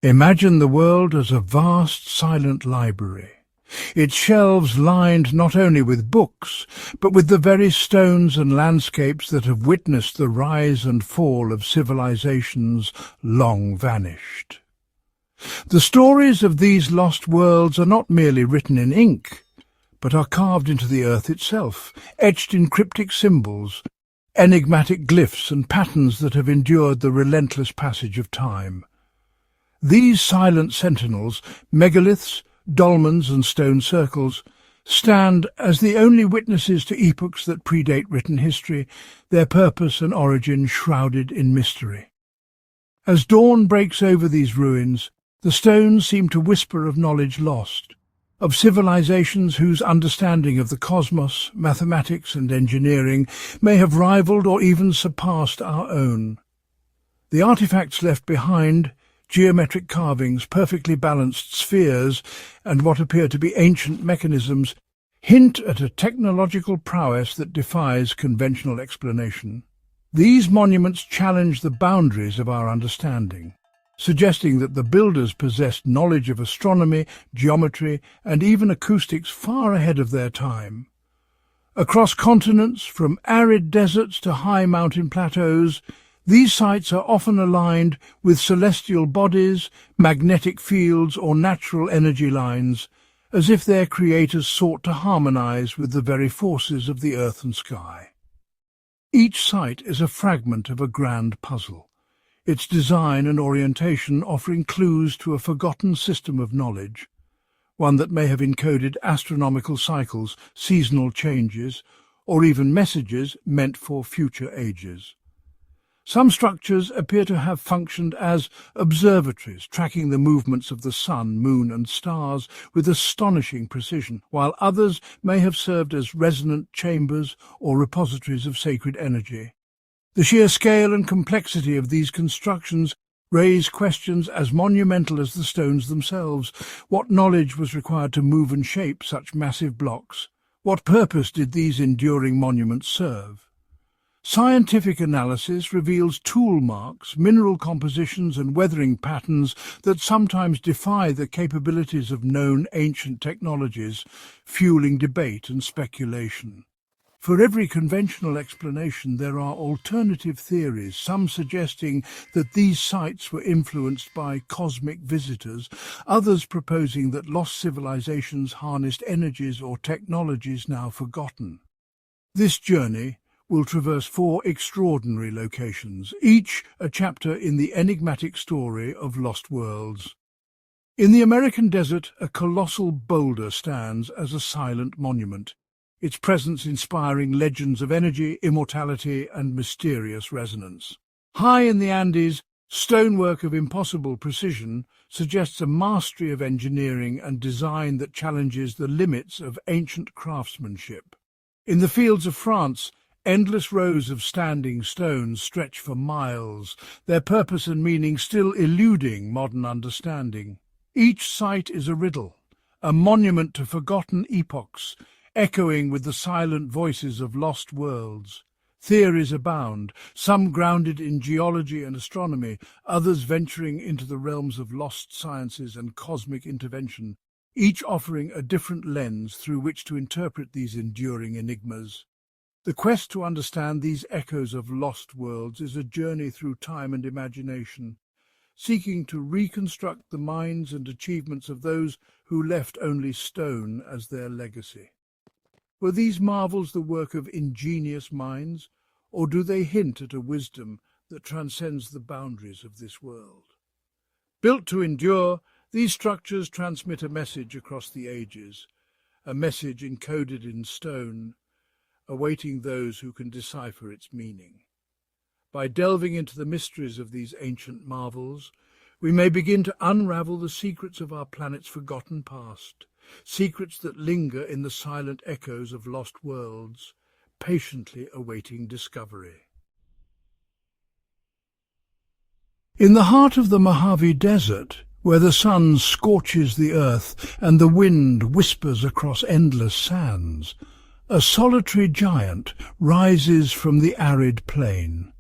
Imagine the world as a vast, silent library. Its shelves lined not only with books, but with the very stones and landscapes that have witnessed the rise and fall of civilizations long vanished. The stories of these lost worlds are not merely written in ink, but are carved into the earth itself, etched in cryptic symbols, enigmatic glyphs and patterns that have endured the relentless passage of time. These silent sentinels, megaliths, dolmens and stone circles, stand as the only witnesses to epochs that predate written history, their purpose and origin shrouded in mystery. As dawn breaks over these ruins, the stones seem to whisper of knowledge lost, of civilizations whose understanding of the cosmos, mathematics and engineering may have rivaled or even surpassed our own. The artifacts left behind, geometric carvings, perfectly balanced spheres, and what appear to be ancient mechanisms, hint at a technological prowess that defies conventional explanation. These monuments challenge the boundaries of our understanding, suggesting that the builders possessed knowledge of astronomy, geometry, and even acoustics far ahead of their time. Across continents, from arid deserts to high mountain plateaus, these sites are often aligned with celestial bodies, magnetic fields, or natural energy lines, as if their creators sought to harmonize with the very forces of the earth and sky. Each site is a fragment of a grand puzzle, its design and orientation offering clues to a forgotten system of knowledge, one that may have encoded astronomical cycles, seasonal changes, or even messages meant for future ages. Some structures appear to have functioned as observatories, tracking the movements of the sun, moon and stars with astonishing precision, while others may have served as resonant chambers or repositories of sacred energy. The sheer scale and complexity of these constructions raise questions as monumental as the stones themselves. What knowledge was required to move and shape such massive blocks? What purpose did these enduring monuments serve? Scientific analysis reveals tool marks, mineral compositions and weathering patterns that sometimes defy the capabilities of known ancient technologies, fueling debate and speculation. For every conventional explanation, there are alternative theories, some suggesting that these sites were influenced by cosmic visitors, others proposing that lost civilizations harnessed energies or technologies now forgotten. This journey will traverse 4 extraordinary locations, each a chapter in the enigmatic story of lost worlds. In the American desert, a colossal boulder stands as a silent monument, its presence inspiring legends of energy, immortality, and mysterious resonance. High in the Andes, stonework of impossible precision suggests a mastery of engineering and design that challenges the limits of ancient craftsmanship. In the fields of France, endless rows of standing stones stretch for miles, their purpose and meaning still eluding modern understanding. Each site is a riddle, a monument to forgotten epochs, echoing with the silent voices of lost worlds. Theories abound, some grounded in geology and astronomy, others venturing into the realms of lost sciences and cosmic intervention, each offering a different lens through which to interpret these enduring enigmas. The quest to understand these echoes of lost worlds is a journey through time and imagination, seeking to reconstruct the minds and achievements of those who left only stone as their legacy. Were these marvels the work of ingenious minds, or do they hint at a wisdom that transcends the boundaries of this world? Built to endure, these structures transmit a message across the ages, a message encoded in stone, awaiting those who can decipher its meaning. By delving into the mysteries of these ancient marvels, we may begin to unravel the secrets of our planet's forgotten past, secrets that linger in the silent echoes of lost worlds, patiently awaiting discovery. In the heart of the Mojave Desert, where the sun scorches the earth and the wind whispers across endless sands, a solitary giant rises from the arid plain.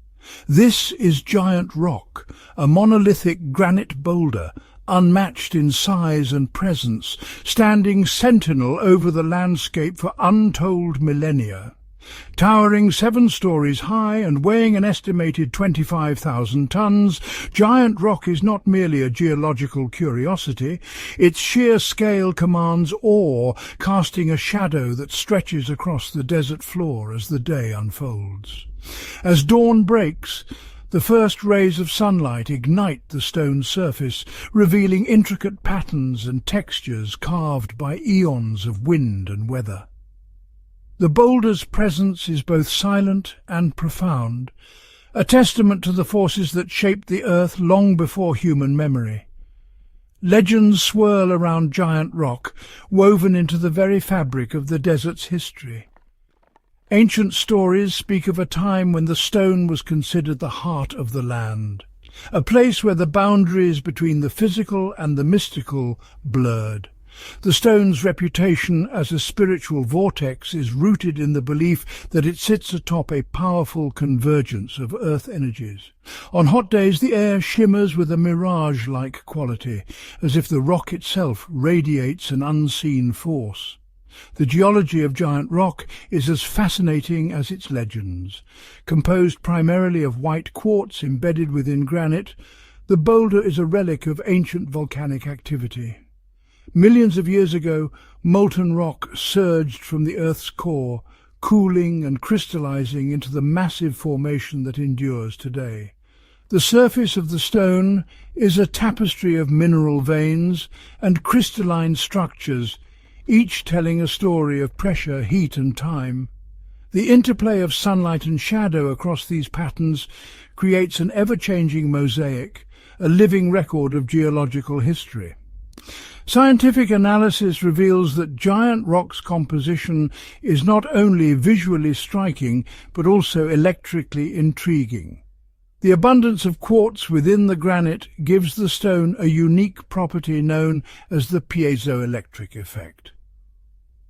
This is Giant Rock, a monolithic granite boulder, unmatched in size and presence, standing sentinel over the landscape for untold millennia. Towering 7 stories high and weighing an estimated 25,000 tons, Giant Rock is not merely a geological curiosity. Its sheer scale commands awe, casting a shadow that stretches across the desert floor as the day unfolds. As dawn breaks, the first rays of sunlight ignite the stone surface, revealing intricate patterns and textures carved by eons of wind and weather. The boulder's presence is both silent and profound, a testament to the forces that shaped the earth long before human memory. Legends swirl around Giant Rock, woven into the very fabric of the desert's history. Ancient stories speak of a time when the stone was considered the heart of the land, a place where the boundaries between the physical and the mystical blurred. The stone's reputation as a spiritual vortex is rooted in the belief that it sits atop a powerful convergence of earth energies. On hot days, the air shimmers with a mirage-like quality, as if the rock itself radiates an unseen force. The geology of Giant Rock is as fascinating as its legends. Composed primarily of white quartz embedded within granite, the boulder is a relic of ancient volcanic activity. Millions of years ago, molten rock surged from the Earth's core, cooling and crystallizing into the massive formation that endures today. The surface of the stone is a tapestry of mineral veins and crystalline structures, each telling a story of pressure, heat and time. The interplay of sunlight and shadow across these patterns creates an ever-changing mosaic, a living record of geological history. Scientific analysis reveals that Giant Rock's composition is not only visually striking, but also electrically intriguing. The abundance of quartz within the granite gives the stone a unique property known as the piezoelectric effect.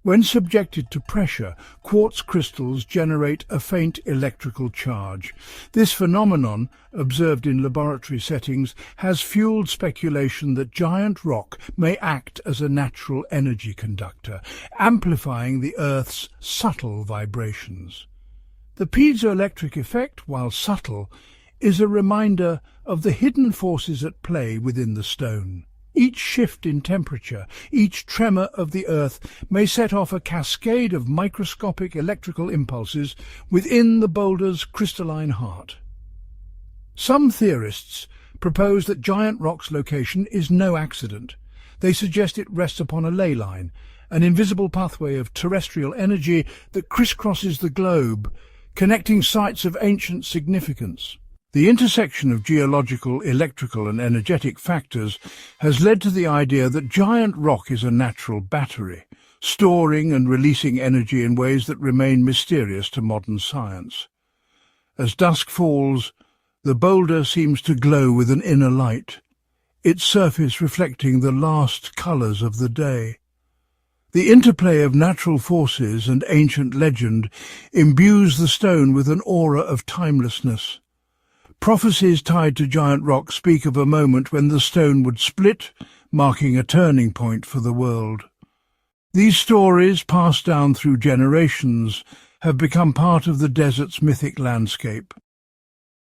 When subjected to pressure, quartz crystals generate a faint electrical charge. This phenomenon, observed in laboratory settings, has fueled speculation that Giant Rock may act as a natural energy conductor, amplifying the Earth's subtle vibrations. The piezoelectric effect, while subtle, is a reminder of the hidden forces at play within the stone. Each shift in temperature, each tremor of the Earth may set off a cascade of microscopic electrical impulses within the boulder's crystalline heart. Some theorists propose that Giant Rock's location is no accident. They suggest it rests upon a ley line, an invisible pathway of terrestrial energy that crisscrosses the globe, connecting sites of ancient significance. The intersection of geological, electrical and energetic factors has led to the idea that Giant Rock is a natural battery, storing and releasing energy in ways that remain mysterious to modern science. As dusk falls, the boulder seems to glow with an inner light, its surface reflecting the last colours of the day. The interplay of natural forces and ancient legend imbues the stone with an aura of timelessness. Prophecies tied to Giant Rock speak of a moment when the stone would split, marking a turning point for the world. These stories, passed down through generations, have become part of the desert's mythic landscape.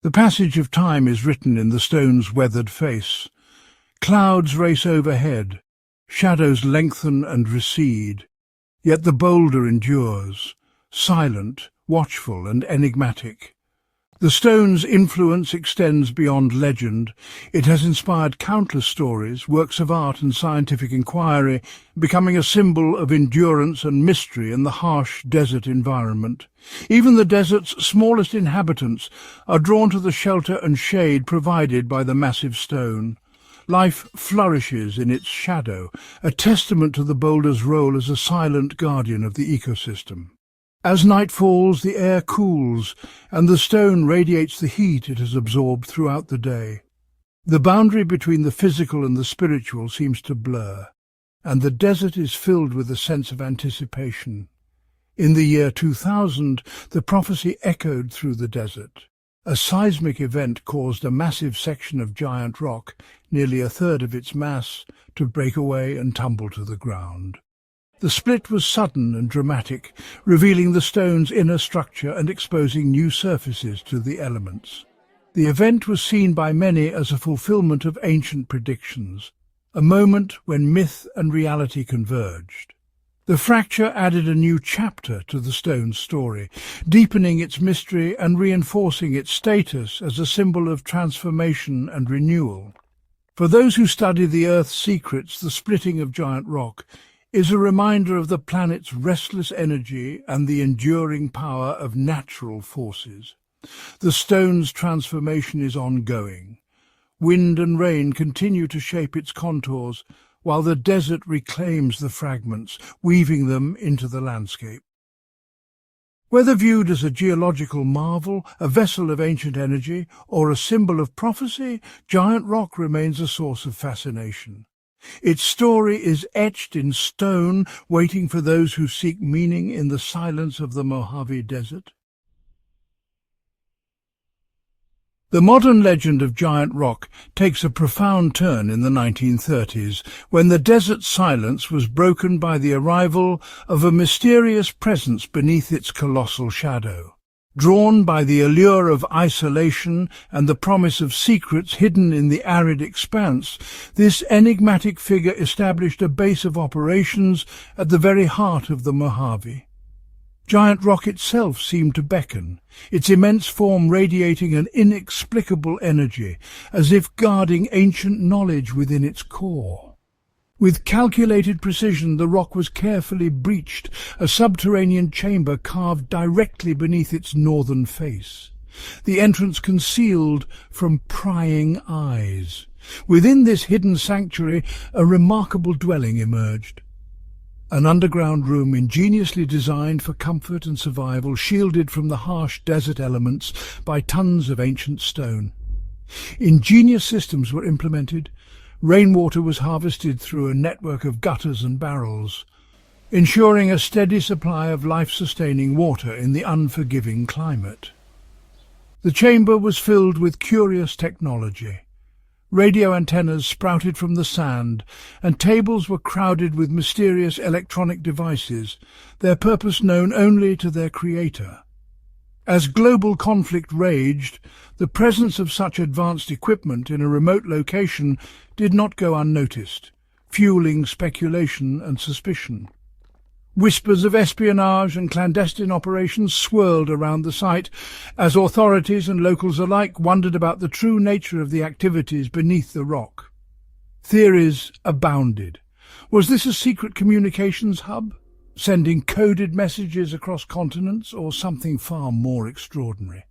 The passage of time is written in the stone's weathered face. Clouds race overhead, shadows lengthen and recede, yet the boulder endures, silent, watchful and enigmatic. The stone's influence extends beyond legend. It has inspired countless stories, works of art and scientific inquiry, becoming a symbol of endurance and mystery in the harsh desert environment. Even the desert's smallest inhabitants are drawn to the shelter and shade provided by the massive stone. Life flourishes in its shadow, a testament to the boulder's role as a silent guardian of the ecosystem. As night falls, the air cools, and the stone radiates the heat it has absorbed throughout the day. The boundary between the physical and the spiritual seems to blur, and the desert is filled with a sense of anticipation. In the year 2000, the prophecy echoed through the desert. A seismic event caused a massive section of giant rock, nearly a third of its mass, to break away and tumble to the ground. The split was sudden and dramatic, revealing the stone's inner structure and exposing new surfaces to the elements. The event was seen by many as a fulfillment of ancient predictions, a moment when myth and reality converged. The fracture added a new chapter to the stone's story, deepening its mystery and reinforcing its status as a symbol of transformation and renewal. For those who study the Earth's secrets, the splitting of giant rock is a reminder of the planet's restless energy and the enduring power of natural forces. The stone's transformation is ongoing. Wind and rain continue to shape its contours, while the desert reclaims the fragments, weaving them into the landscape. Whether viewed as a geological marvel, a vessel of ancient energy, or a symbol of prophecy, giant rock remains a source of fascination. Its story is etched in stone, waiting for those who seek meaning in the silence of the Mojave Desert. The modern legend of giant rock takes a profound turn in the 1930s, when the desert silence was broken by the arrival of a mysterious presence beneath its colossal shadow. Drawn by the allure of isolation and the promise of secrets hidden in the arid expanse, this enigmatic figure established a base of operations at the very heart of the Mojave. Giant rock itself seemed to beckon, its immense form radiating an inexplicable energy, as if guarding ancient knowledge within its core. With calculated precision, the rock was carefully breached, a subterranean chamber carved directly beneath its northern face, the entrance concealed from prying eyes. Within this hidden sanctuary, a remarkable dwelling emerged. An underground room ingeniously designed for comfort and survival, shielded from the harsh desert elements by tons of ancient stone. Ingenious systems were implemented. Rainwater was harvested through a network of gutters and barrels, ensuring a steady supply of life-sustaining water in the unforgiving climate. The chamber was filled with curious technology. Radio antennas sprouted from the sand, and tables were crowded with mysterious electronic devices, their purpose known only to their creator. As global conflict raged, the presence of such advanced equipment in a remote location did not go unnoticed, fueling speculation and suspicion. Whispers of espionage and clandestine operations swirled around the site as authorities and locals alike wondered about the true nature of the activities beneath the rock. Theories abounded. Was this a secret communications hub, sending coded messages across continents, or something far more extraordinary?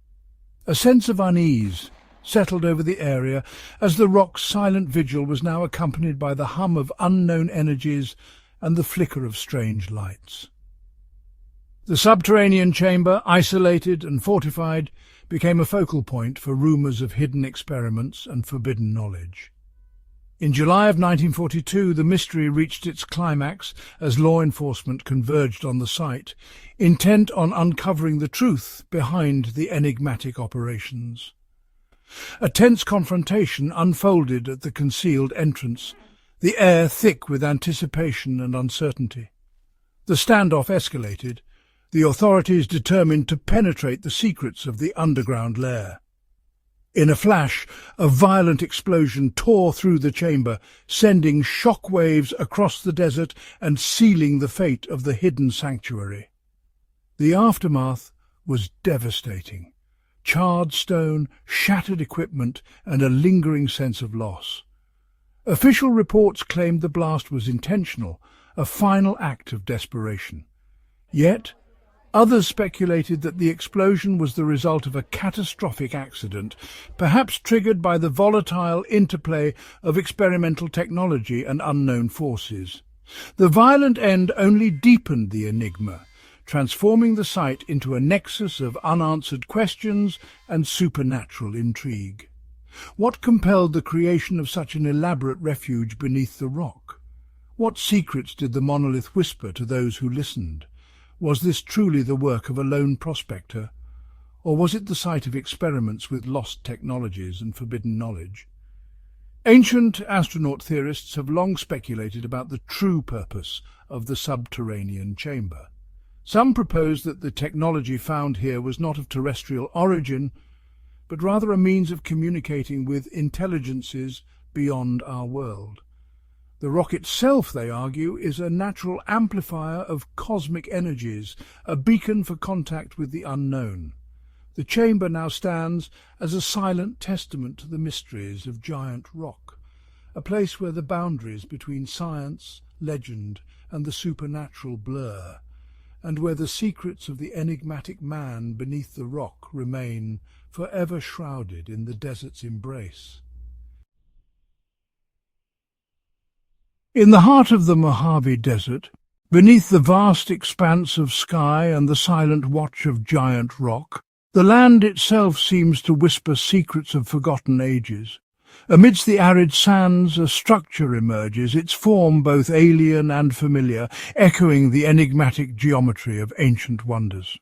A sense of unease settled over the area as the rock's silent vigil was now accompanied by the hum of unknown energies and the flicker of strange lights. The subterranean chamber, isolated and fortified, became a focal point for rumours of hidden experiments and forbidden knowledge. In July of 1942, the mystery reached its climax as law enforcement converged on the site, intent on uncovering the truth behind the enigmatic operations. A tense confrontation unfolded at the concealed entrance, the air thick with anticipation and uncertainty. The standoff escalated, the authorities determined to penetrate the secrets of the underground lair. In a flash, a violent explosion tore through the chamber, sending shock waves across the desert and sealing the fate of the hidden sanctuary. The aftermath was devastating. Charred stone, shattered equipment, and a lingering sense of loss. Official reports claimed the blast was intentional, a final act of desperation. Yet, others speculated that the explosion was the result of a catastrophic accident, perhaps triggered by the volatile interplay of experimental technology and unknown forces. The violent end only deepened the enigma, transforming the site into a nexus of unanswered questions and supernatural intrigue. What compelled the creation of such an elaborate refuge beneath the rock? What secrets did the monolith whisper to those who listened? Was this truly the work of a lone prospector? Or was it the site of experiments with lost technologies and forbidden knowledge? Ancient astronaut theorists have long speculated about the true purpose of the subterranean chamber. Some propose that the technology found here was not of terrestrial origin, but rather a means of communicating with intelligences beyond our world. The rock itself, they argue, is a natural amplifier of cosmic energies, a beacon for contact with the unknown. The chamber now stands as a silent testament to the mysteries of giant rock, a place where the boundaries between science, legend, and the supernatural blur, and where the secrets of the enigmatic man beneath the rock remain forever shrouded in the desert's embrace. In the heart of the Mojave Desert, beneath the vast expanse of sky and the silent watch of giant rock, the land itself seems to whisper secrets of forgotten ages. Amidst the arid sands, a structure emerges, its form both alien and familiar, echoing the enigmatic geometry of ancient wonders.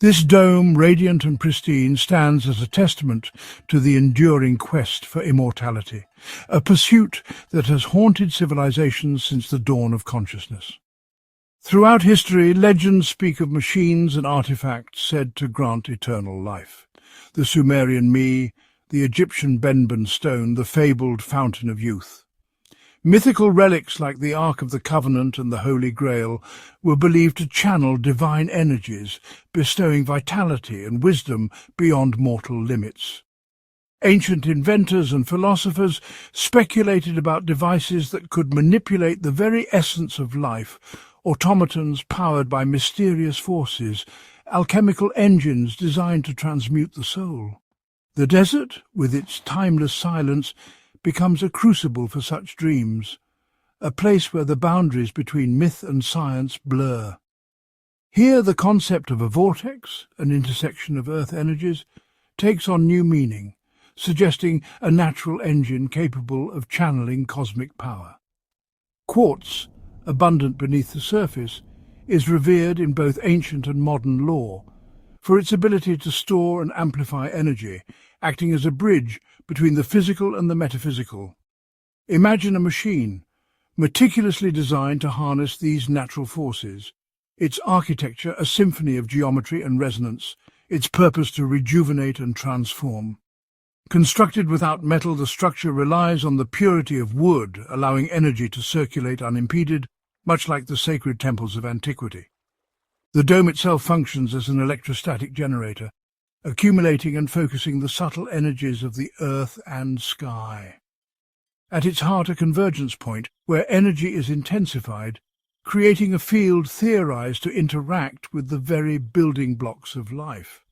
This dome, radiant and pristine, stands as a testament to the enduring quest for immortality, a pursuit that has haunted civilizations since the dawn of consciousness. Throughout history, legends speak of machines and artifacts said to grant eternal life. The Sumerian Mi, the Egyptian Benben stone, the fabled Fountain of Youth. Mythical relics like the Ark of the Covenant and the Holy Grail were believed to channel divine energies, bestowing vitality and wisdom beyond mortal limits. Ancient inventors and philosophers speculated about devices that could manipulate the very essence of life, automatons powered by mysterious forces, alchemical engines designed to transmute the soul. The desert, with its timeless silence, becomes a crucible for such dreams, a place where the boundaries between myth and science blur. Here the concept of a vortex, an intersection of Earth energies, takes on new meaning, suggesting a natural engine capable of channeling cosmic power. Quartz, abundant beneath the surface, is revered in both ancient and modern lore for its ability to store and amplify energy, acting as a bridge between the physical and the metaphysical. Imagine a machine, meticulously designed to harness these natural forces, its architecture a symphony of geometry and resonance, its purpose to rejuvenate and transform. Constructed without metal, the structure relies on the purity of wood, allowing energy to circulate unimpeded, much like the sacred temples of antiquity. The dome itself functions as an electrostatic generator, accumulating and focusing the subtle energies of the earth and sky. At its heart, a convergence point, where energy is intensified, creating a field theorized to interact with the very building blocks of life.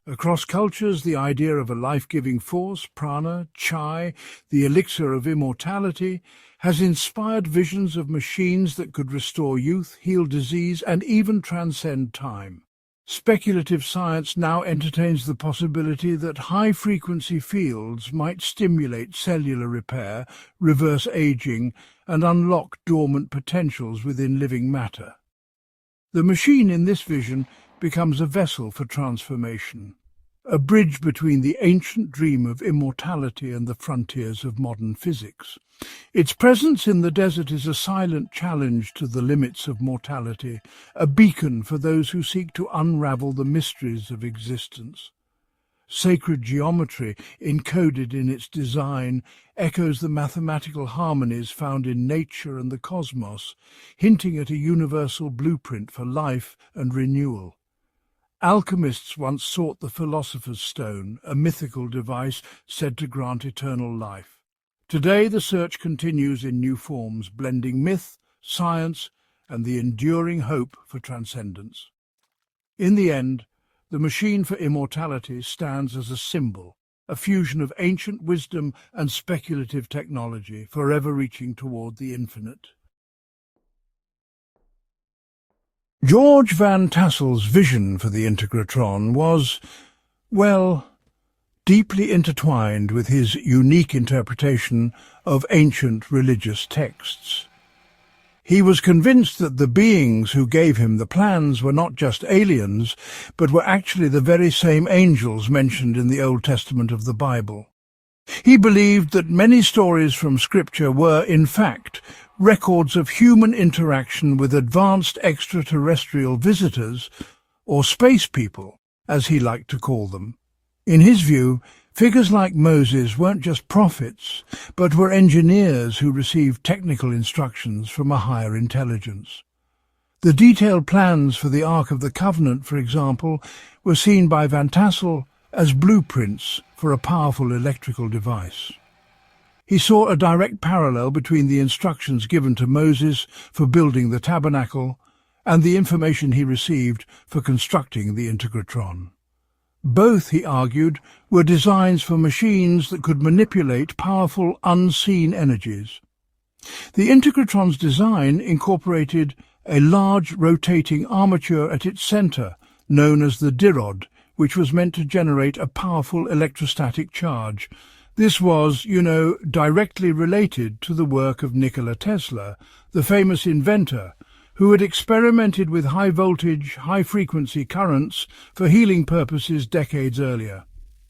Across cultures, the idea of a life-giving force, prana, chai, the elixir of immortality, has inspired visions of machines that could restore youth, heal disease, and even transcend time. Speculative science now entertains the possibility that high-frequency fields might stimulate cellular repair, reverse aging, and unlock dormant potentials within living matter. The machine in this vision becomes a vessel for transformation, a bridge between the ancient dream of immortality and the frontiers of modern physics. Its presence in the desert is a silent challenge to the limits of mortality, a beacon for those who seek to unravel the mysteries of existence. Sacred geometry, encoded in its design, echoes the mathematical harmonies found in nature and the cosmos, hinting at a universal blueprint for life and renewal. Alchemists once sought the philosopher's stone, a mythical device said to grant eternal life. Today the search continues in new forms, blending myth, science, and the enduring hope for transcendence. In the end, the machine for immortality stands as a symbol, a fusion of ancient wisdom and speculative technology, forever reaching toward the infinite. George Van Tassel's vision for the Integratron was, well, deeply intertwined with his unique interpretation of ancient religious texts. He was convinced that the beings who gave him the plans were not just aliens, but were actually the very same angels mentioned in the Old Testament of the Bible. He believed that many stories from Scripture were, in fact, records of human interaction with advanced extraterrestrial visitors, or space people, as he liked to call them. In his view, figures like Moses weren't just prophets, but were engineers who received technical instructions from a higher intelligence. The detailed plans for the Ark of the Covenant, for example, were seen by Van Tassel as blueprints for a powerful electrical device. He saw a direct parallel between the instructions given to Moses for building the tabernacle and the information he received for constructing the Integratron. Both, he argued, were designs for machines that could manipulate powerful, unseen energies. The Integratron's design incorporated a large rotating armature at its centre, known as the dirod, which was meant to generate a powerful electrostatic charge. This was, directly related to the work of Nikola Tesla, the famous inventor, who had experimented with high-voltage, high-frequency currents for healing purposes decades earlier.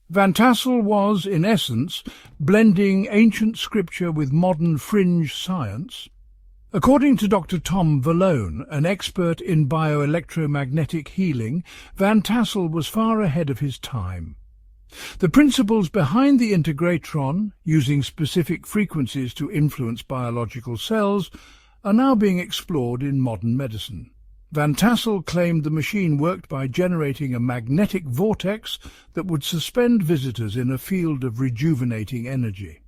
Van Tassel was, in essence, blending ancient scripture with modern fringe science. According to Dr. Tom Vallone, an expert in bioelectromagnetic healing, Van Tassel was far ahead of his time. The principles behind the Integratron, using specific frequencies to influence biological cells, are now being explored in modern medicine. Van Tassel claimed the machine worked by generating a magnetic vortex that would suspend visitors in a field of rejuvenating energy.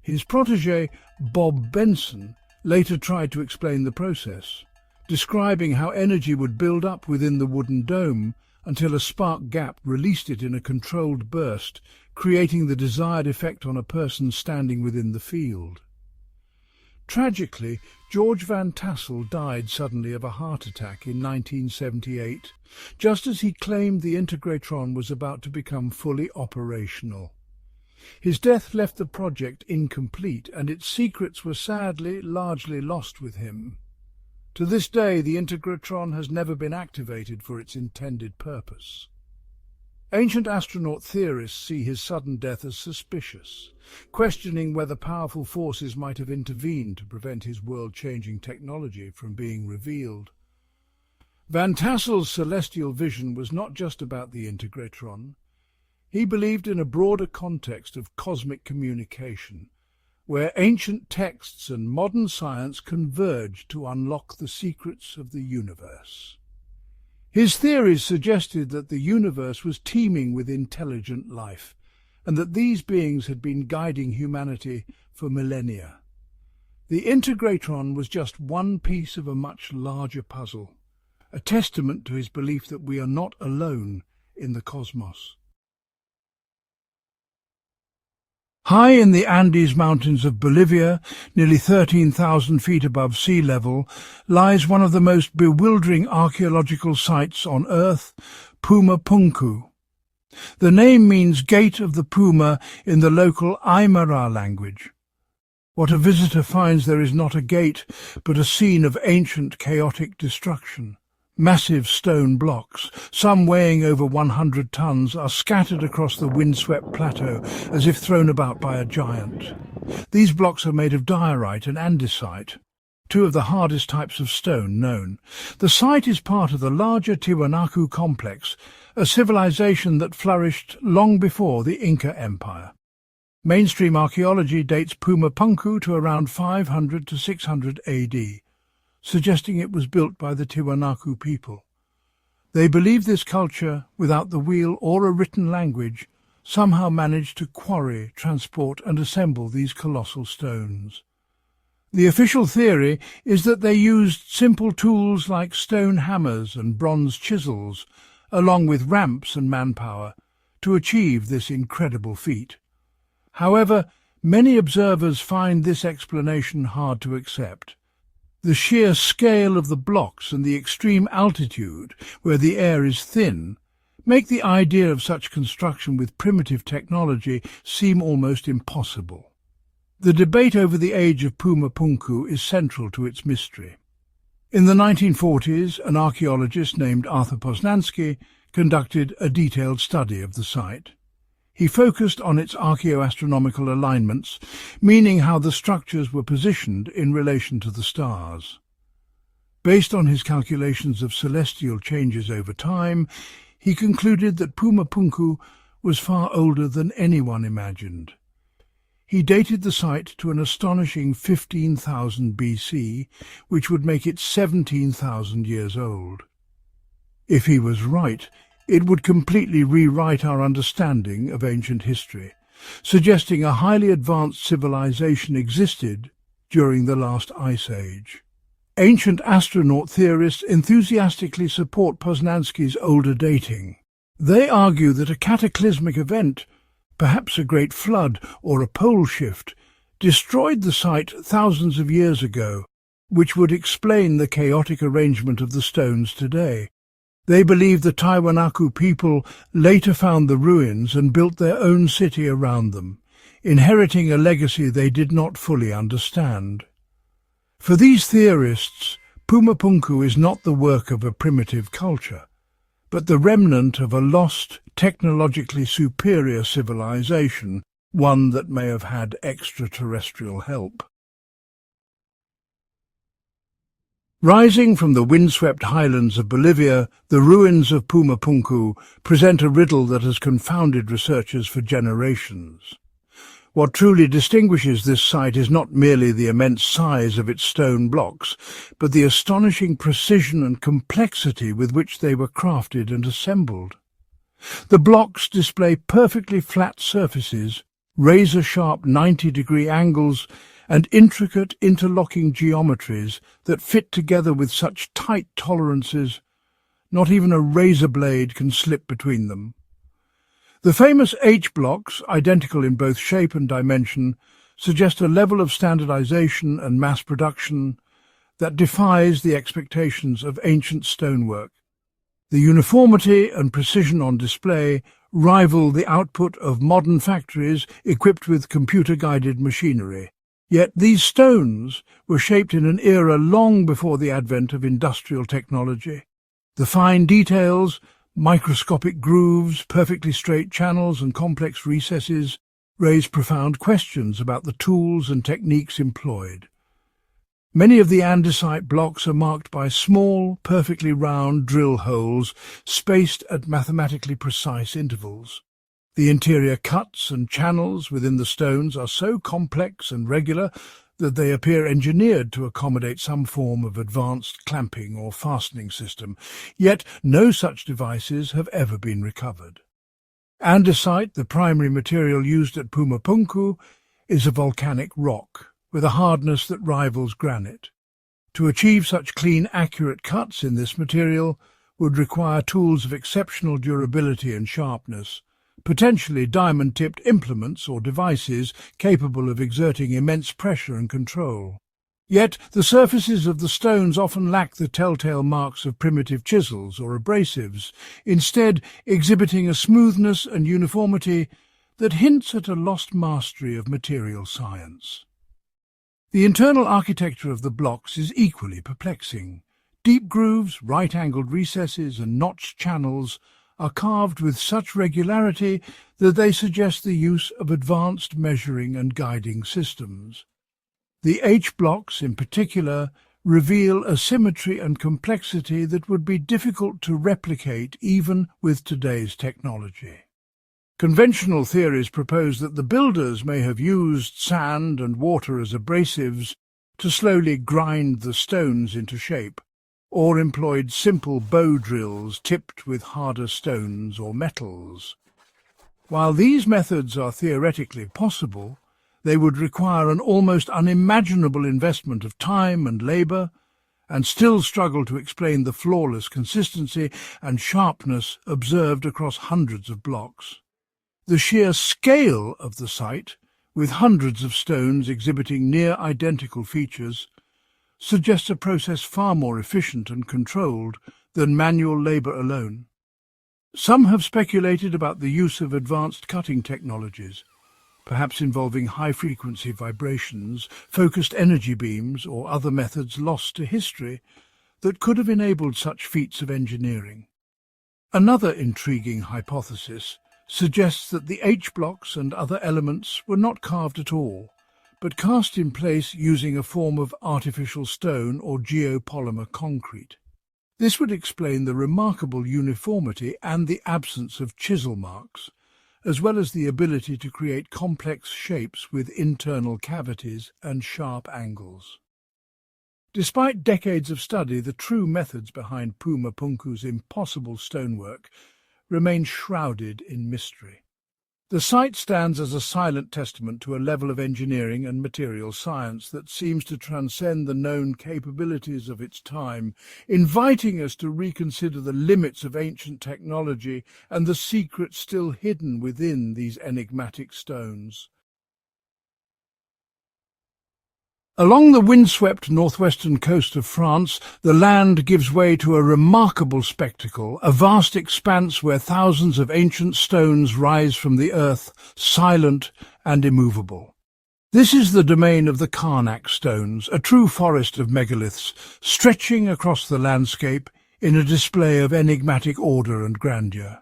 His protégé, Bob Benson, later tried to explain the process, describing how energy would build up within the wooden dome until a spark gap released it in a controlled burst, creating the desired effect on a person standing within the field. Tragically, George Van Tassel died suddenly of a heart attack in 1978, just as he claimed the Integratron was about to become fully operational. His death left the project incomplete, and its secrets were sadly largely lost with him. To this day, the Integratron has never been activated for its intended purpose. Ancient astronaut theorists see his sudden death as suspicious, questioning whether powerful forces might have intervened to prevent his world-changing technology from being revealed. Van Tassel's celestial vision was not just about the Integratron. He believed in a broader context of cosmic communication, where ancient texts and modern science converged to unlock the secrets of the universe. His theories suggested that the universe was teeming with intelligent life, and that these beings had been guiding humanity for millennia. The Integratron was just one piece of a much larger puzzle, a testament to his belief that we are not alone in the cosmos. High in the Andes Mountains of Bolivia, nearly 13,000 feet above sea level, lies one of the most bewildering archaeological sites on Earth, Puma Punku. The name means Gate of the Puma in the local Aymara language. What a visitor finds there is not a gate, but a scene of ancient chaotic destruction. Massive stone blocks, some weighing over 100 tons, are scattered across the windswept plateau as if thrown about by a giant. These blocks are made of diorite and andesite, two of the hardest types of stone known. The site is part of the larger Tiwanaku complex, a civilization that flourished long before the Inca Empire. Mainstream archaeology dates Puma Punku to around 500 to 600 AD. Suggesting it was built by the Tiwanaku people. They believe this culture, without the wheel or a written language, somehow managed to quarry, transport and assemble these colossal stones. The official theory is that they used simple tools like stone hammers and bronze chisels, along with ramps and manpower, to achieve this incredible feat. However, many observers find this explanation hard to accept. The sheer scale of the blocks and the extreme altitude, where the air is thin, make the idea of such construction with primitive technology seem almost impossible. The debate over the age of Puma Punku is central to its mystery. In the 1940s, an archaeologist named Arthur Poznański conducted a detailed study of the site. He focused on its archaeoastronomical alignments, meaning how the structures were positioned in relation to the stars. Based on his calculations of celestial changes over time, he concluded that Puma Punku was far older than anyone imagined. He dated the site to an astonishing 15,000 BC, which would make it 17,000 years old. If he was right, it would completely rewrite our understanding of ancient history, suggesting a highly advanced civilization existed during the last ice age. Ancient astronaut theorists enthusiastically support Poznański's older dating. They argue that a cataclysmic event, perhaps a great flood or a pole shift, destroyed the site thousands of years ago, which would explain the chaotic arrangement of the stones today. They believe the Tiwanaku people later found the ruins and built their own city around them, inheriting a legacy they did not fully understand. For these theorists, Puma Punku is not the work of a primitive culture, but the remnant of a lost, technologically superior civilization, one that may have had extraterrestrial help. Rising from the windswept highlands of Bolivia, the ruins of Puma Punku present a riddle that has confounded researchers for generations. What truly distinguishes this site is not merely the immense size of its stone blocks, but the astonishing precision and complexity with which they were crafted and assembled. The blocks display perfectly flat surfaces, razor-sharp 90-degree angles, and intricate interlocking geometries that fit together with such tight tolerances, not even a razor blade can slip between them. The famous H-blocks, identical in both shape and dimension, suggest a level of standardization and mass production that defies the expectations of ancient stonework. The uniformity and precision on display rival the output of modern factories equipped with computer-guided machinery. Yet these stones were shaped in an era long before the advent of industrial technology. The fine details, microscopic grooves, perfectly straight channels and complex recesses raise profound questions about the tools and techniques employed. Many of the andesite blocks are marked by small, perfectly round drill holes spaced at mathematically precise intervals. The interior cuts and channels within the stones are so complex and regular that they appear engineered to accommodate some form of advanced clamping or fastening system, yet no such devices have ever been recovered. Andesite, the primary material used at Puma Punku, is a volcanic rock, with a hardness that rivals granite. To achieve such clean, accurate cuts in this material would require tools of exceptional durability and sharpness, potentially diamond-tipped implements or devices capable of exerting immense pressure and control. Yet the surfaces of the stones often lack the telltale marks of primitive chisels or abrasives, instead exhibiting a smoothness and uniformity that hints at a lost mastery of material science. The internal architecture of the blocks is equally perplexing. Deep grooves, right-angled recesses and notched channels are carved with such regularity that they suggest the use of advanced measuring and guiding systems. The H-blocks, in particular, reveal a symmetry and complexity that would be difficult to replicate even with today's technology. Conventional theories propose that the builders may have used sand and water as abrasives to slowly grind the stones into shape, or employed simple bow drills tipped with harder stones or metals. While these methods are theoretically possible, they would require an almost unimaginable investment of time and labour, and still struggle to explain the flawless consistency and sharpness observed across hundreds of blocks. The sheer scale of the site, with hundreds of stones exhibiting near-identical features, suggests a process far more efficient and controlled than manual labour alone. Some have speculated about the use of advanced cutting technologies, perhaps involving high-frequency vibrations, focused energy beams, or other methods lost to history that could have enabled such feats of engineering. Another intriguing hypothesis suggests that the H-blocks and other elements were not carved at all, but cast in place using a form of artificial stone or geopolymer concrete. This would explain the remarkable uniformity and the absence of chisel marks, as well as the ability to create complex shapes with internal cavities and sharp angles. Despite decades of study, the true methods behind Puma Punku's impossible stonework remain shrouded in mystery. The site stands as a silent testament to a level of engineering and material science that seems to transcend the known capabilities of its time, inviting us to reconsider the limits of ancient technology and the secrets still hidden within these enigmatic stones. Along the windswept northwestern coast of France, the land gives way to a remarkable spectacle, a vast expanse where thousands of ancient stones rise from the earth, silent and immovable. This is the domain of the Karnak stones, a true forest of megaliths, stretching across the landscape in a display of enigmatic order and grandeur.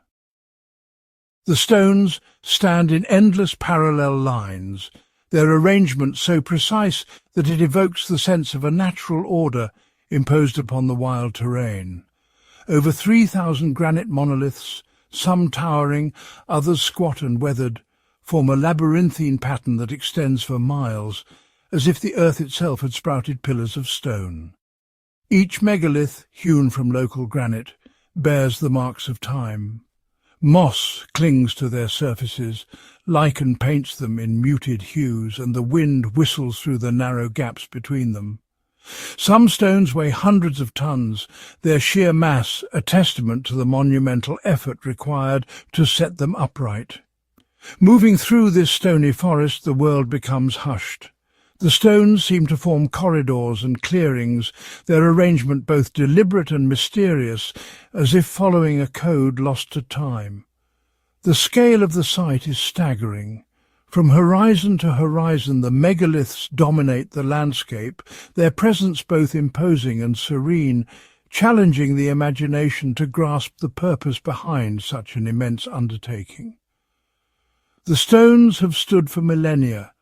The stones stand in endless parallel lines, their arrangement so precise that it evokes the sense of a natural order imposed upon the wild terrain. Over 3,000 granite monoliths, some towering, others squat and weathered, form a labyrinthine pattern that extends for miles, as if the earth itself had sprouted pillars of stone. Each megalith, hewn from local granite, bears the marks of time. Moss clings to their surfaces, lichen paints them in muted hues, and the wind whistles through the narrow gaps between them. Some stones weigh hundreds of tons, their sheer mass a testament to the monumental effort required to set them upright. Moving through this stony forest, the world becomes hushed. The stones seem to form corridors and clearings, their arrangement both deliberate and mysterious, as if following a code lost to time. The scale of the site is staggering. From horizon to horizon, the megaliths dominate the landscape, their presence both imposing and serene, challenging the imagination to grasp the purpose behind such an immense undertaking. The stones have stood for millennia,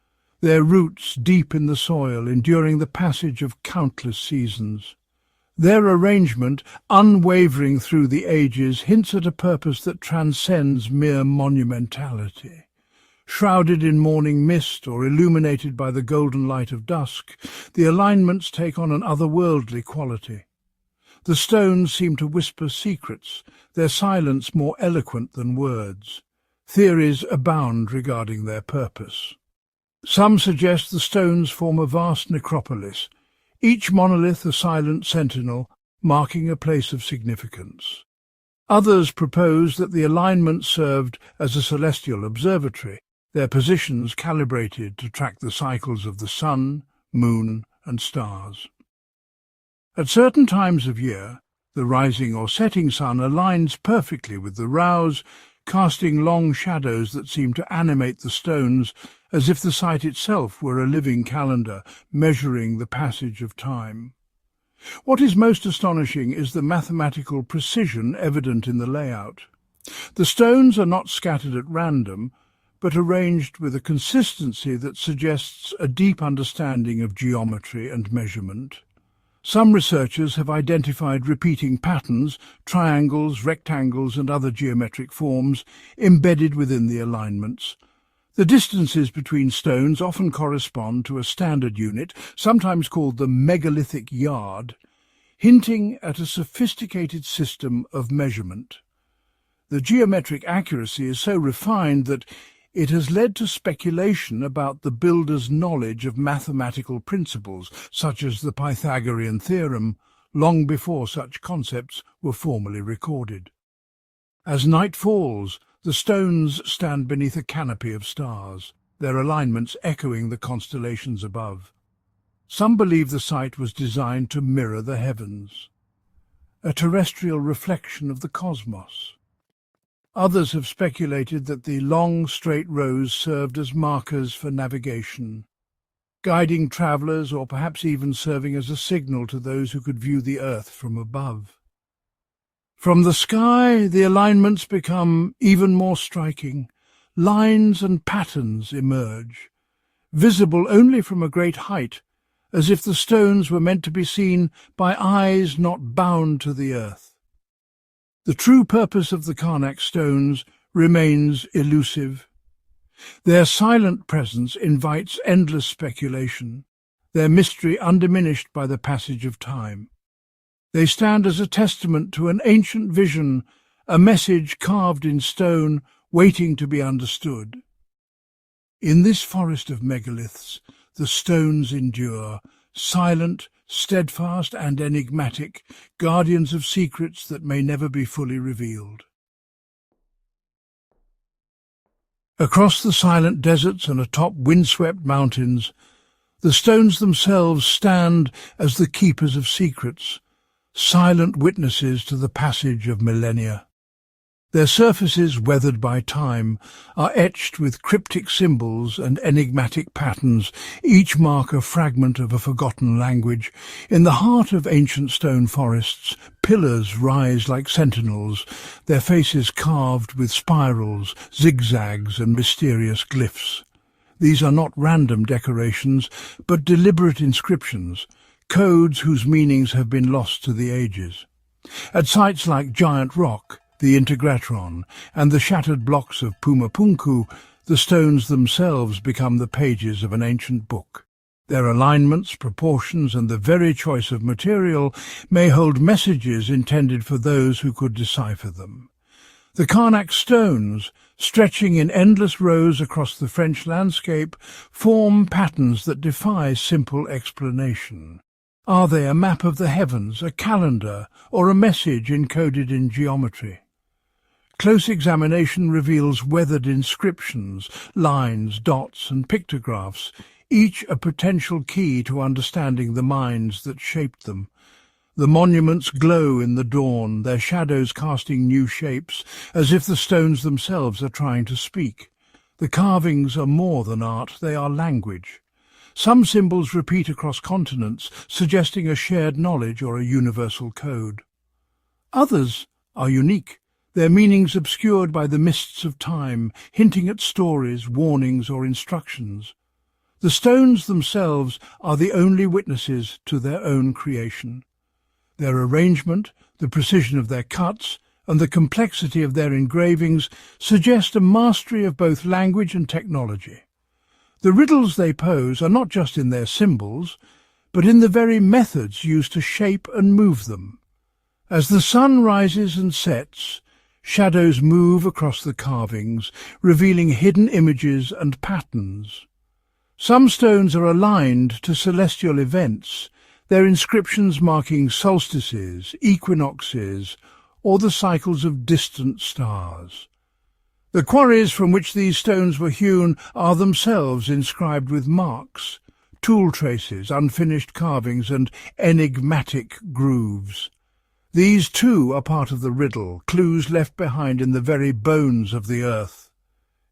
their roots deep in the soil, enduring the passage of countless seasons. Their arrangement, unwavering through the ages, hints at a purpose that transcends mere monumentality. Shrouded in morning mist or illuminated by the golden light of dusk, the alignments take on an otherworldly quality. The stones seem to whisper secrets, their silence more eloquent than words. Theories abound regarding their purpose. Some suggest the stones form a vast necropolis, each monolith a silent sentinel, marking a place of significance. Others propose that the alignment served as a celestial observatory, their positions calibrated to track the cycles of the sun, moon, and stars. At certain times of year, the rising or setting sun aligns perfectly with the rows, casting long shadows that seem to animate the stones as if the site itself were a living calendar measuring the passage of time. What is most astonishing is the mathematical precision evident in the layout. The stones are not scattered at random, but arranged with a consistency that suggests a deep understanding of geometry and measurement. Some researchers have identified repeating patterns, triangles, rectangles, and other geometric forms embedded within the alignments. The distances between stones often correspond to a standard unit, sometimes called the megalithic yard, hinting at a sophisticated system of measurement. The geometric accuracy is so refined that it has led to speculation about the builder's knowledge of mathematical principles, such as the Pythagorean theorem, long before such concepts were formally recorded. As night falls, the stones stand beneath a canopy of stars, their alignments echoing the constellations above. Some believe the site was designed to mirror the heavens, a terrestrial reflection of the cosmos. Others have speculated that the long, straight rows served as markers for navigation, guiding travellers or perhaps even serving as a signal to those who could view the Earth from above. From the sky, the alignments become even more striking. Lines and patterns emerge, visible only from a great height, as if the stones were meant to be seen by eyes not bound to the earth. The true purpose of the Karnak stones remains elusive. Their silent presence invites endless speculation, their mystery undiminished by the passage of time. They stand as a testament to an ancient vision, a message carved in stone, waiting to be understood. In this forest of megaliths, the stones endure, silent, steadfast and enigmatic, guardians of secrets that may never be fully revealed. Across the silent deserts and atop windswept mountains, the stones themselves stand as the keepers of secrets, silent witnesses to the passage of millennia. Their surfaces, weathered by time, are etched with cryptic symbols and enigmatic patterns, each mark a fragment of a forgotten language. In the heart of ancient stone forests, pillars rise like sentinels, their faces carved with spirals, zigzags and mysterious glyphs. These are not random decorations, but deliberate inscriptions, codes whose meanings have been lost to the ages. At sites like Giant Rock, the Integratron, and the shattered blocks of Puma Punku, the stones themselves become the pages of an ancient book. Their alignments, proportions, and the very choice of material may hold messages intended for those who could decipher them. The Karnak stones, stretching in endless rows across the French landscape, form patterns that defy simple explanation. Are they a map of the heavens, a calendar, or a message encoded in geometry? Close examination reveals weathered inscriptions, lines, dots, and pictographs, each a potential key to understanding the minds that shaped them. The monuments glow in the dawn, their shadows casting new shapes, as if the stones themselves are trying to speak. The carvings are more than art, they are language. Some symbols repeat across continents, suggesting a shared knowledge or a universal code. Others are unique, their meanings obscured by the mists of time, hinting at stories, warnings, or instructions. The stones themselves are the only witnesses to their own creation. Their arrangement, the precision of their cuts, and the complexity of their engravings suggest a mastery of both language and technology. The riddles they pose are not just in their symbols, but in the very methods used to shape and move them. As the sun rises and sets, shadows move across the carvings, revealing hidden images and patterns. Some stones are aligned to celestial events, their inscriptions marking solstices, equinoxes, or the cycles of distant stars. The quarries from which these stones were hewn are themselves inscribed with marks, tool traces, unfinished carvings, and enigmatic grooves. These too are part of the riddle, clues left behind in the very bones of the earth.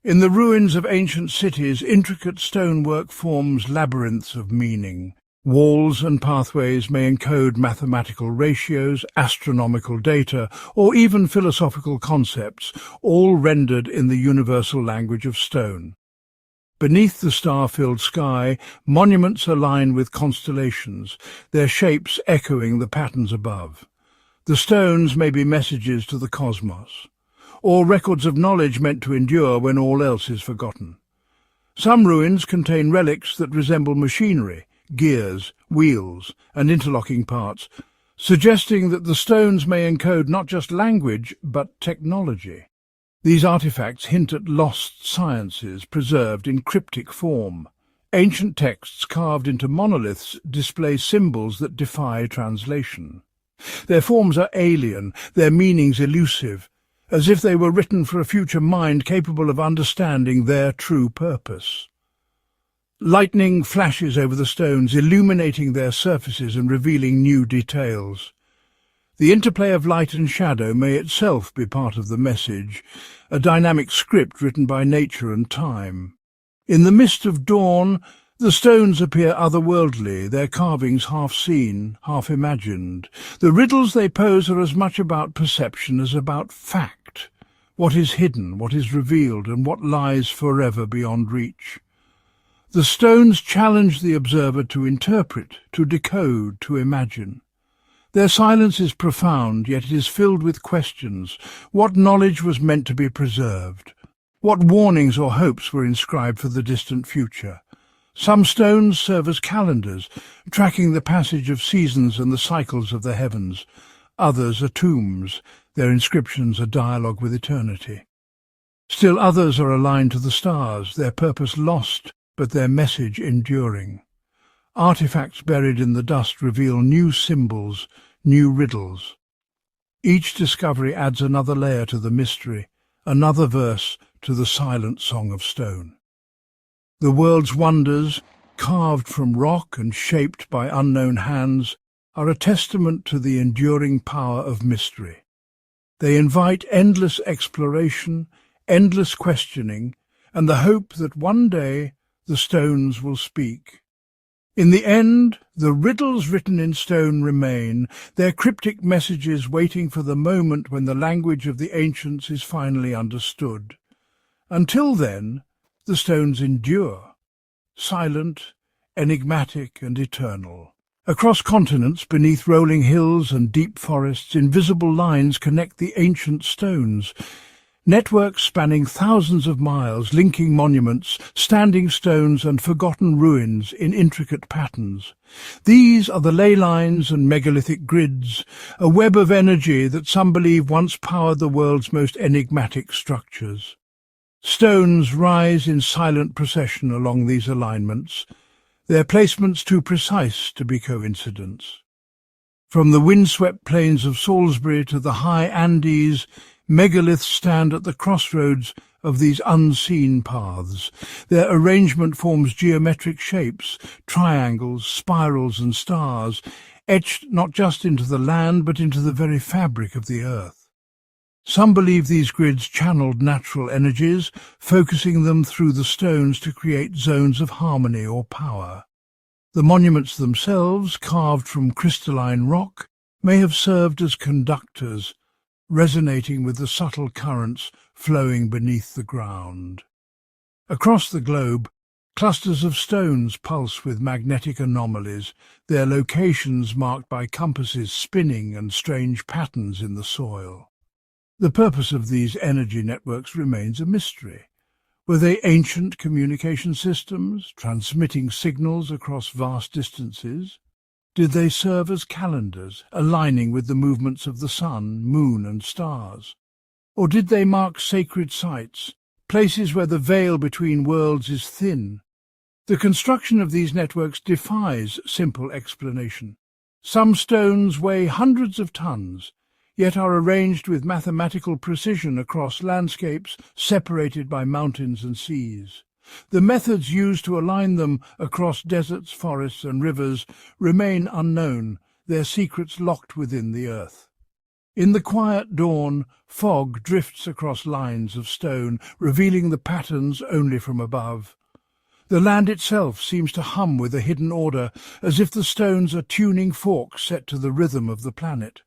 In the ruins of ancient cities, intricate stonework forms labyrinths of meaning. Walls and pathways may encode mathematical ratios, astronomical data, or even philosophical concepts, all rendered in the universal language of stone. Beneath the star-filled sky, monuments align with constellations, their shapes echoing the patterns above. The stones may be messages to the cosmos, or records of knowledge meant to endure when all else is forgotten. Some ruins contain relics that resemble machinery, gears, wheels, and interlocking parts, suggesting that the stones may encode not just language, but technology. These artifacts hint at lost sciences preserved in cryptic form. Ancient texts carved into monoliths display symbols that defy translation. Their forms are alien, their meanings elusive, as if they were written for a future mind capable of understanding their true purpose. Lightning flashes over the stones, illuminating their surfaces and revealing new details. The interplay of light and shadow may itself be part of the message, a dynamic script written by nature and time. In the mist of dawn, the stones appear otherworldly, their carvings half seen, half imagined. The riddles they pose are as much about perception as about fact. What is hidden, what is revealed, and what lies forever beyond reach. The stones challenge the observer to interpret, to decode, to imagine. Their silence is profound, yet it is filled with questions. What knowledge was meant to be preserved? What warnings or hopes were inscribed for the distant future? Some stones serve as calendars, tracking the passage of seasons and the cycles of the heavens. Others are tombs, their inscriptions a dialogue with eternity. Still others are aligned to the stars, their purpose lost, but their message enduring. Artifacts buried in the dust reveal new symbols, new riddles. Each discovery adds another layer to the mystery, another verse to the silent song of stone. The world's wonders, carved from rock and shaped by unknown hands, are a testament to the enduring power of mystery. They invite endless exploration, endless questioning, and the hope that one day the stones will speak. In the end, the riddles written in stone remain, their cryptic messages waiting for the moment when the language of the ancients is finally understood. Until then, the stones endure, silent, enigmatic and eternal. Across continents, beneath rolling hills and deep forests, invisible lines connect the ancient stones. Networks spanning thousands of miles, linking monuments, standing stones and forgotten ruins in intricate patterns. These are the ley lines and megalithic grids, a web of energy that some believe once powered the world's most enigmatic structures. Stones rise in silent procession along these alignments, their placements too precise to be coincidence. From the windswept plains of Salisbury to the high Andes, megaliths stand at the crossroads of these unseen paths. Their arrangement forms geometric shapes, triangles, spirals and stars, etched not just into the land but into the very fabric of the earth. Some believe these grids channeled natural energies, focusing them through the stones to create zones of harmony or power. The monuments themselves, carved from crystalline rock, may have served as conductors, resonating with the subtle currents flowing beneath the ground. Across the globe, clusters of stones pulse with magnetic anomalies, their locations marked by compasses spinning and strange patterns in the soil. The purpose of these energy networks remains a mystery. Were they ancient communication systems, transmitting signals across vast distances? Did they serve as calendars, aligning with the movements of the sun, moon and stars? Or did they mark sacred sites, places where the veil between worlds is thin? The construction of these networks defies simple explanation. Some stones weigh hundreds of tons, yet are arranged with mathematical precision across landscapes separated by mountains and seas. The methods used to align them across deserts, forests and rivers remain unknown, their secrets locked within the earth. In the quiet dawn, fog drifts across lines of stone, revealing the patterns only from above. The land itself seems to hum with a hidden order, as if the stones are tuning forks set to the rhythm of the planet.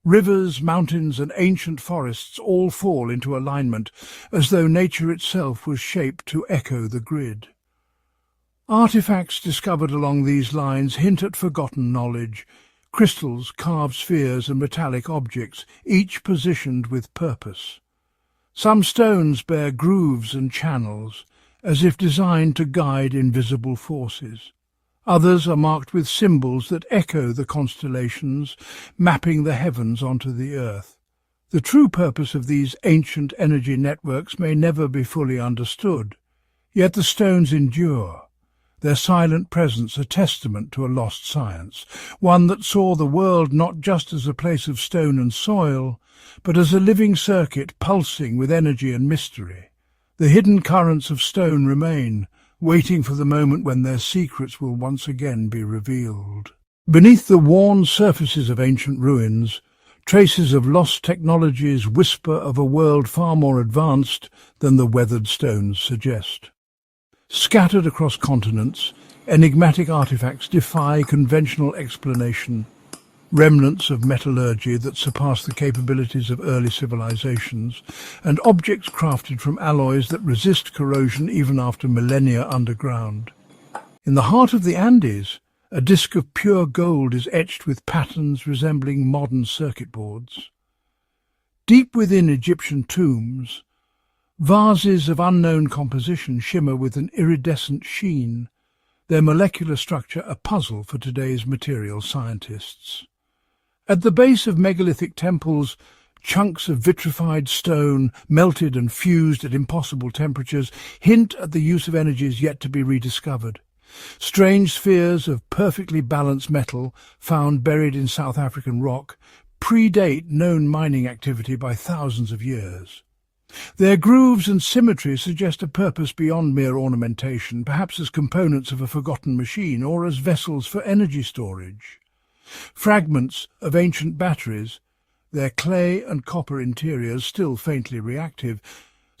Rivers, mountains and ancient forests all fall into alignment, as though nature itself was shaped to echo the grid. Artifacts discovered along these lines hint at forgotten knowledge, crystals, carved spheres and metallic objects, each positioned with purpose. Some stones bear grooves and channels, as if designed to guide invisible forces. Others are marked with symbols that echo the constellations, mapping the heavens onto the earth. The true purpose of these ancient energy networks may never be fully understood, yet the stones endure, their silent presence a testament to a lost science, one that saw the world not just as a place of stone and soil, but as a living circuit pulsing with energy and mystery. The hidden currents of stone remain, waiting for the moment when their secrets will once again be revealed. Beneath the worn surfaces of ancient ruins, traces of lost technologies whisper of a world far more advanced than the weathered stones suggest. Scattered across continents, enigmatic artifacts defy conventional explanation, remnants of metallurgy that surpass the capabilities of early civilizations, and objects crafted from alloys that resist corrosion even after millennia underground. In the heart of the Andes, a disk of pure gold is etched with patterns resembling modern circuit boards. Deep within Egyptian tombs, vases of unknown composition shimmer with an iridescent sheen, their molecular structure a puzzle for today's material scientists. At the base of megalithic temples, chunks of vitrified stone, melted and fused at impossible temperatures, hint at the use of energies yet to be rediscovered. Strange spheres of perfectly balanced metal, found buried in South African rock, predate known mining activity by thousands of years. Their grooves and symmetry suggest a purpose beyond mere ornamentation, perhaps as components of a forgotten machine or as vessels for energy storage. Fragments of ancient batteries, their clay and copper interiors still faintly reactive,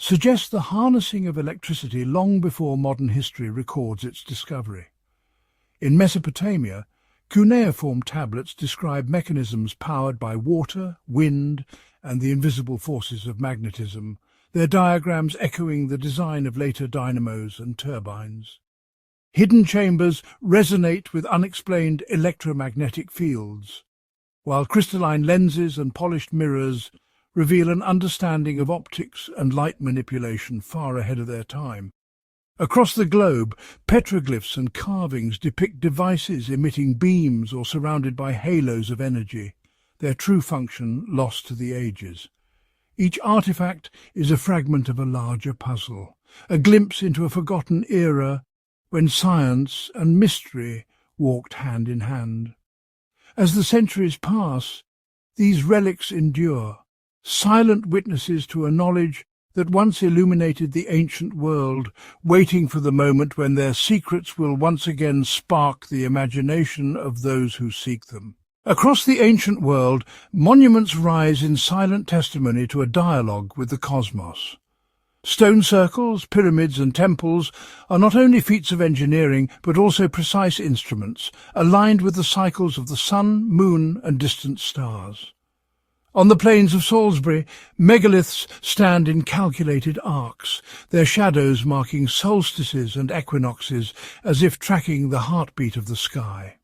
suggest the harnessing of electricity long before modern history records its discovery. In Mesopotamia, cuneiform tablets describe mechanisms powered by water, wind, and the invisible forces of magnetism, their diagrams echoing the design of later dynamos and turbines. Hidden chambers resonate with unexplained electromagnetic fields, while crystalline lenses and polished mirrors reveal an understanding of optics and light manipulation far ahead of their time. Across the globe, petroglyphs and carvings depict devices emitting beams or surrounded by halos of energy, their true function lost to the ages. Each artifact is a fragment of a larger puzzle, a glimpse into a forgotten era when science and mystery walked hand in hand. As the centuries pass, these relics endure, silent witnesses to a knowledge that once illuminated the ancient world, waiting for the moment when their secrets will once again spark the imagination of those who seek them. Across the ancient world, monuments rise in silent testimony to a dialogue with the cosmos. Stone circles, pyramids and temples are not only feats of engineering but also precise instruments, aligned with the cycles of the sun, moon and distant stars. On the plains of Salisbury, megaliths stand in calculated arcs, their shadows marking solstices and equinoxes as if tracking the heartbeat of the sky.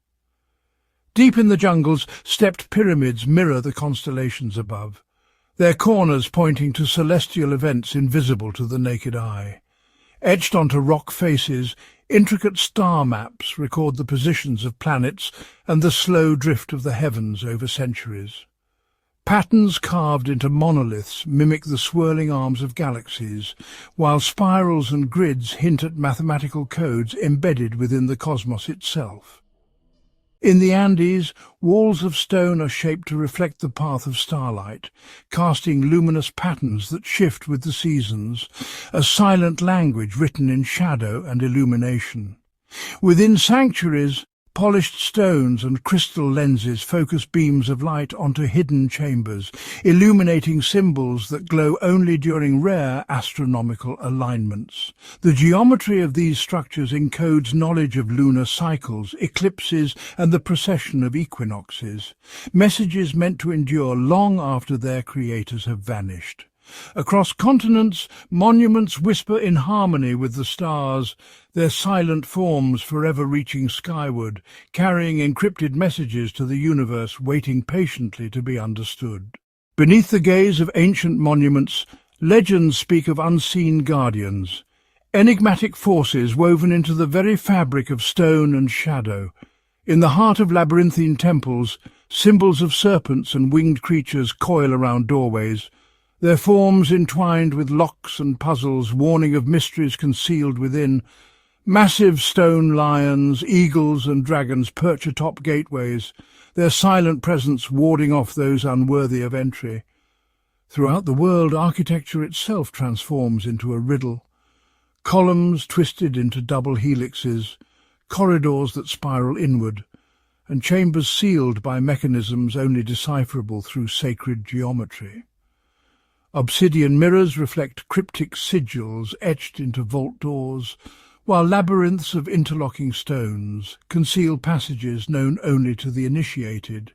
Deep in the jungles, stepped pyramids mirror the constellations above, their corners pointing to celestial events invisible to the naked eye. Etched onto rock faces, intricate star maps record the positions of planets and the slow drift of the heavens over centuries. Patterns carved into monoliths mimic the swirling arms of galaxies, while spirals and grids hint at mathematical codes embedded within the cosmos itself. In the Andes, walls of stone are shaped to reflect the path of starlight, casting luminous patterns that shift with the seasons, a silent language written in shadow and illumination. Within sanctuaries, polished stones and crystal lenses focus beams of light onto hidden chambers, illuminating symbols that glow only during rare astronomical alignments. The geometry of these structures encodes knowledge of lunar cycles, eclipses, and the precession of equinoxes, messages meant to endure long after their creators have vanished. Across continents, monuments whisper in harmony with the stars, their silent forms forever reaching skyward, carrying encrypted messages to the universe waiting patiently to be understood. Beneath the gaze of ancient monuments, legends speak of unseen guardians, enigmatic forces woven into the very fabric of stone and shadow. In the heart of labyrinthine temples, symbols of serpents and winged creatures coil around doorways, their forms entwined with locks and puzzles, warning of mysteries concealed within. Massive stone lions, eagles and dragons perch atop gateways, their silent presence warding off those unworthy of entry. Throughout the world, architecture itself transforms into a riddle. Columns twisted into double helixes, corridors that spiral inward, and chambers sealed by mechanisms only decipherable through sacred geometry. Obsidian mirrors reflect cryptic sigils etched into vault doors, while labyrinths of interlocking stones conceal passages known only to the initiated.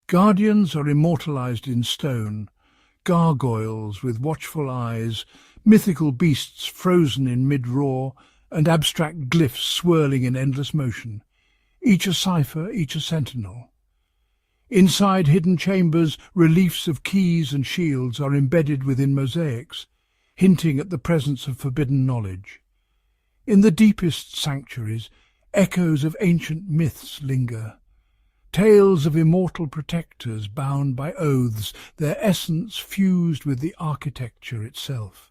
Guardians are immortalized in stone, gargoyles with watchful eyes, mythical beasts frozen in mid-roar, and abstract glyphs swirling in endless motion, each a cipher, each a sentinel. Inside hidden chambers, reliefs of keys and shields are embedded within mosaics, hinting at the presence of forbidden knowledge. In the deepest sanctuaries, echoes of ancient myths linger, tales of immortal protectors bound by oaths, their essence fused with the architecture itself.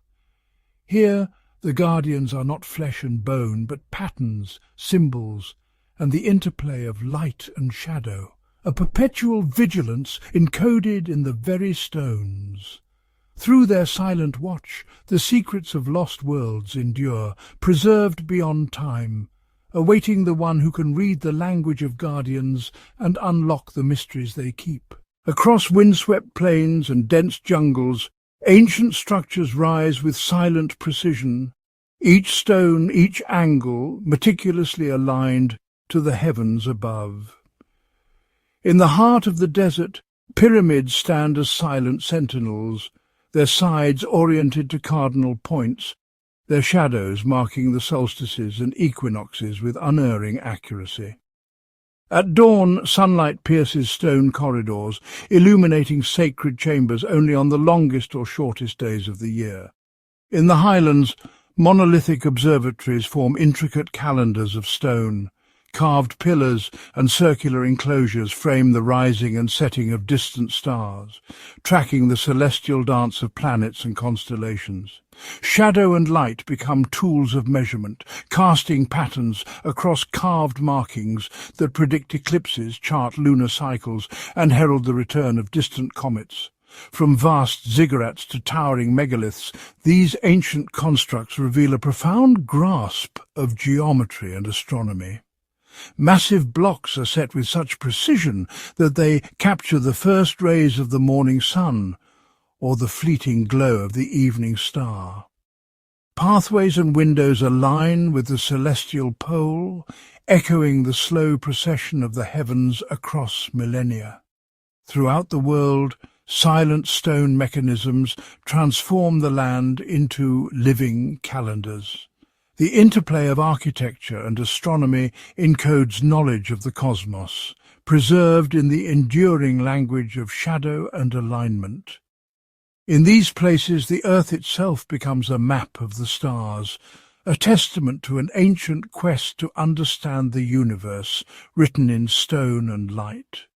Here, the guardians are not flesh and bone, but patterns, symbols, and the interplay of light and shadow, a perpetual vigilance encoded in the very stones. Through their silent watch, the secrets of lost worlds endure, preserved beyond time, awaiting the one who can read the language of guardians and unlock the mysteries they keep. Across windswept plains and dense jungles, ancient structures rise with silent precision, each stone, each angle meticulously aligned to the heavens above. In the heart of the desert, pyramids stand as silent sentinels, their sides oriented to cardinal points, their shadows marking the solstices and equinoxes with unerring accuracy. At dawn, sunlight pierces stone corridors, illuminating sacred chambers only on the longest or shortest days of the year. In the highlands, monolithic observatories form intricate calendars of stone. Carved pillars and circular enclosures frame the rising and setting of distant stars, tracking the celestial dance of planets and constellations. Shadow and light become tools of measurement, casting patterns across carved markings that predict eclipses, chart lunar cycles, and herald the return of distant comets. From vast ziggurats to towering megaliths, these ancient constructs reveal a profound grasp of geometry and astronomy. Massive blocks are set with such precision that they capture the first rays of the morning sun or the fleeting glow of the evening star. Pathways and windows align with the celestial pole, echoing the slow procession of the heavens across millennia. Throughout the world, silent stone mechanisms transform the land into living calendars. The interplay of architecture and astronomy encodes knowledge of the cosmos, preserved in the enduring language of shadow and alignment. In these places, the earth itself becomes a map of the stars, a testament to an ancient quest to understand the universe, written in stone and light.